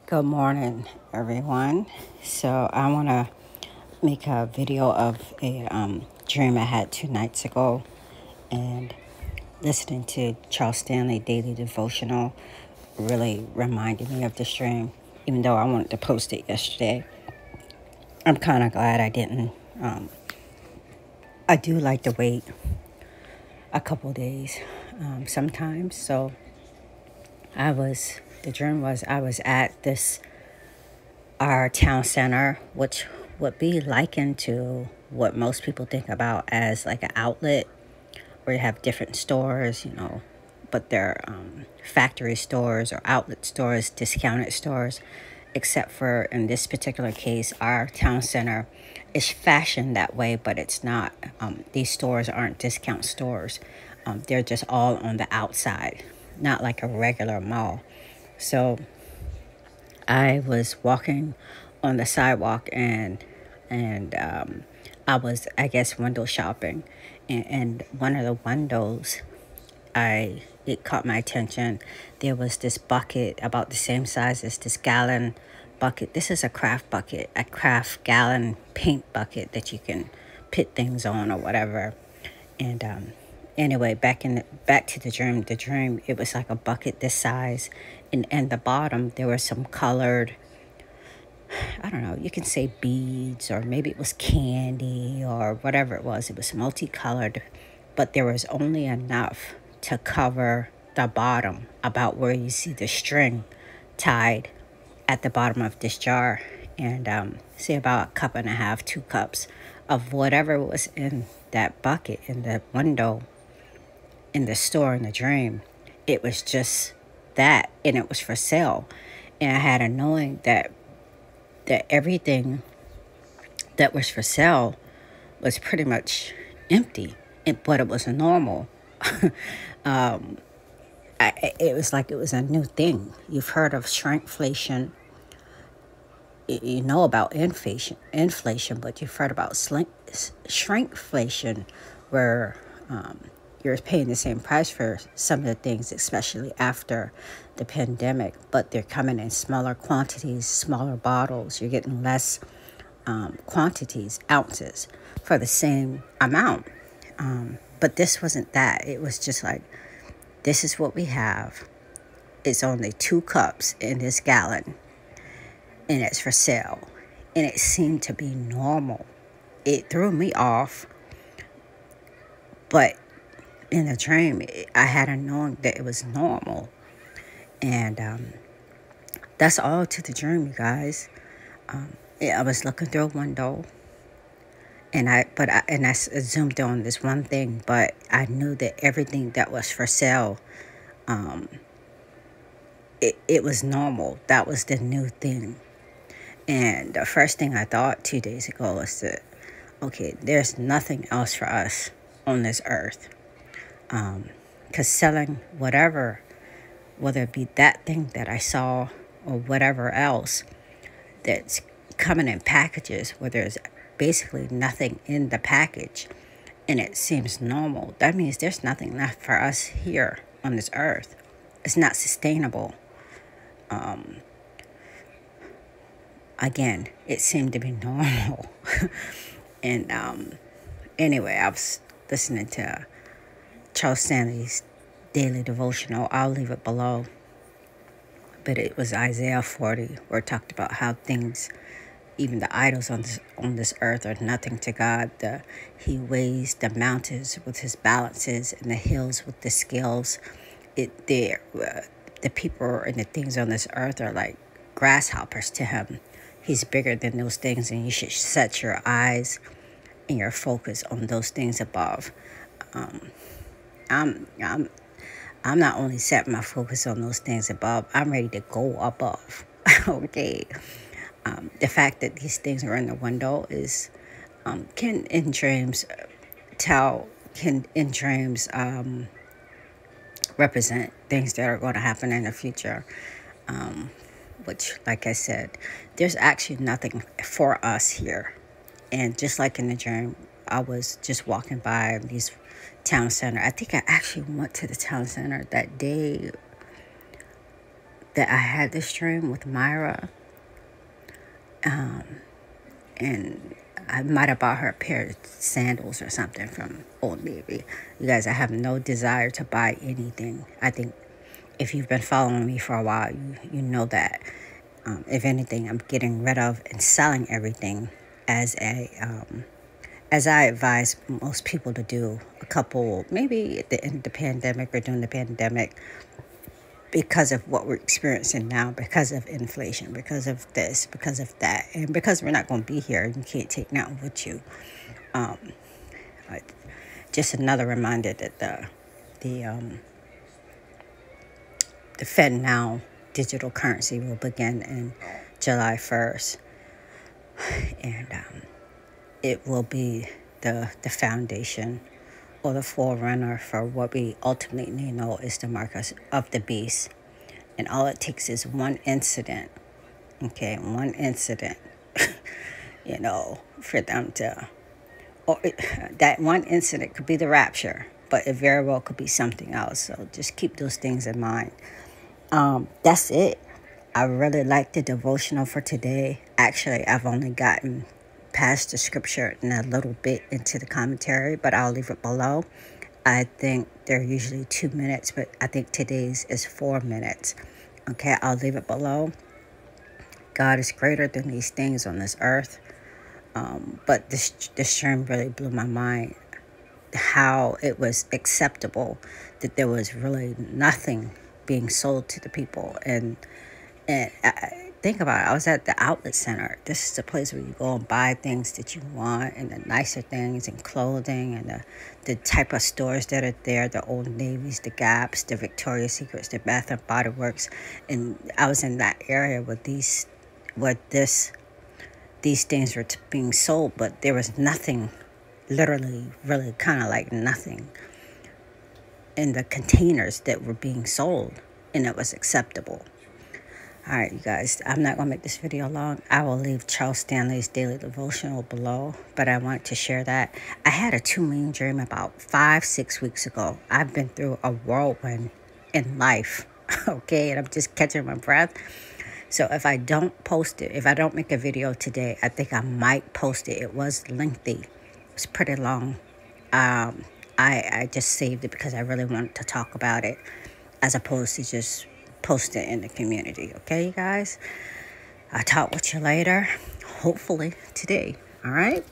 Good morning, everyone. So I want to make a video of a dream I had 2 nights ago, and listening to Charles Stanley Daily Devotional really reminded me of this dream. Even though I wanted to post it yesterday, I'm kind of glad I didn't. I do like to wait a couple days sometimes. So the dream was I was at our town center, which would be likened to what most people think about as like an outlet where you have different stores, but they're factory stores or outlet stores, discounted stores, except for in this particular case, our town center is fashioned that way, but it's not. These stores aren't discount stores. They're just all on the outside, not like a regular mall. So I was walking on the sidewalk and I was, I guess, window shopping, and one of the windows, it caught my attention. There was this bucket about the same size as this gallon bucket. This is a craft bucket, a craft gallon paint bucket that you can put things on or whatever. And anyway, back to the dream. The dream, it was like a bucket this size, and the bottom there was some colored, I don't know, you can say beads or maybe it was candy or whatever it was. It was multicolored, but there was only enough to cover the bottom, about where you see the string tied at the bottom of this jar. And say about a cup and a half, 2 cups of whatever was in that bucket in the window in the store in the dream. It was just that, and it was for sale. And I had a knowing that everything that was for sale was pretty much empty, but it was normal. It was like it was a new thing. You've heard of shrinkflation. You know about inflation, but you've heard about shrinkflation, where you're paying the same price for some of the things, especially after the pandemic, but they're coming in smaller quantities, smaller bottles. You're getting less quantities, ounces, for the same amount. But this wasn't that. It was just like, this is what we have. It's only 2 cups in this gallon, and it's for sale. And it seemed to be normal. It threw me off, but in the dream, I had a knowing that it was normal. And that's all to the dream, you guys. I was looking through a window, and I zoomed on this one thing, but I knew that everything that was for sale, it was normal. That was the new thing. And the first thing I thought 2 days ago was that, okay, there's nothing else for us on this earth. Because selling whatever, whether it be that thing that I saw or whatever else that's coming in packages where there's basically nothing in the package and it seems normal, that means there's nothing left for us here on this earth. It's not sustainable. Again, it seemed to be normal. And anyway, I was listening to Charles Stanley's Daily Devotional. I'll leave it below. But it was Isaiah 40, where it talked about how things, even the idols on this earth, are nothing to God. He weighs the mountains with his balances and the hills with the scales. The people and the things on this earth are like grasshoppers to him. He's bigger than those things, and you should set your eyes and your focus on those things above. I'm not only setting my focus on those things above, I'm ready to go above. Okay. The fact that these things are in the window is, can in dreams represent things that are going to happen in the future. Which, like I said, there's actually nothing for us here. And just like in the dream, I was just walking by these town center. I think I actually went to the town center that day that I had this dream with Myra, and I might have bought her a pair of sandals or something from Old Navy. You guys, I have no desire to buy anything. I think if you've been following me for a while, you know that. If anything, I'm getting rid of and selling everything as as I advise most people to do a couple, maybe at the end of the pandemic or during the pandemic, because of what we're experiencing now, because of inflation, because of this, because of that, and because we're not going to be here. You can't take nothing with you. Um, just another reminder that the Fed now digital currency will begin in July 1st, and it will be the foundation or the forerunner for what we ultimately know is the mark of the beast. And all it takes is one incident, okay, one incident, for them to, that one incident could be the rapture, but it very well could be something else. So just keep those things in mind. That's it. I really like the devotional for today. Actually, I've only gotten past the scripture and a little bit into the commentary, but I'll leave it below. I think they're usually 2 minutes, but I think today's is 4 minutes. Okay, I'll leave it below. God is greater than these things on this earth. But this term really blew my mind. How it was acceptable that there was really nothing being sold to the people. And think about it. I was at the outlet center. This is the place where you go and buy things that you want, and the nicer things and clothing, and the type of stores that are there, the Old Navies, the Gaps, the Victoria's Secrets, the Bath and Body Works. And I was in that area where these things were being sold, but there was nothing, literally, really kind of like nothing in the containers that were being sold, and it was acceptable. All right, you guys, I'm not going to make this video long. I will leave Charles Stanley's daily devotional below, but I want to share that. I had a 2 million dream about 5-6 weeks ago. I've been through a whirlwind in life, okay, and I'm just catching my breath. So if I don't post it, if I don't make a video today, I think I might post it. It was lengthy. It was pretty long. I just saved it because I really wanted to talk about it as opposed to just post it in the community. Okay, you guys? I'll talk with you later. Hopefully today. All right?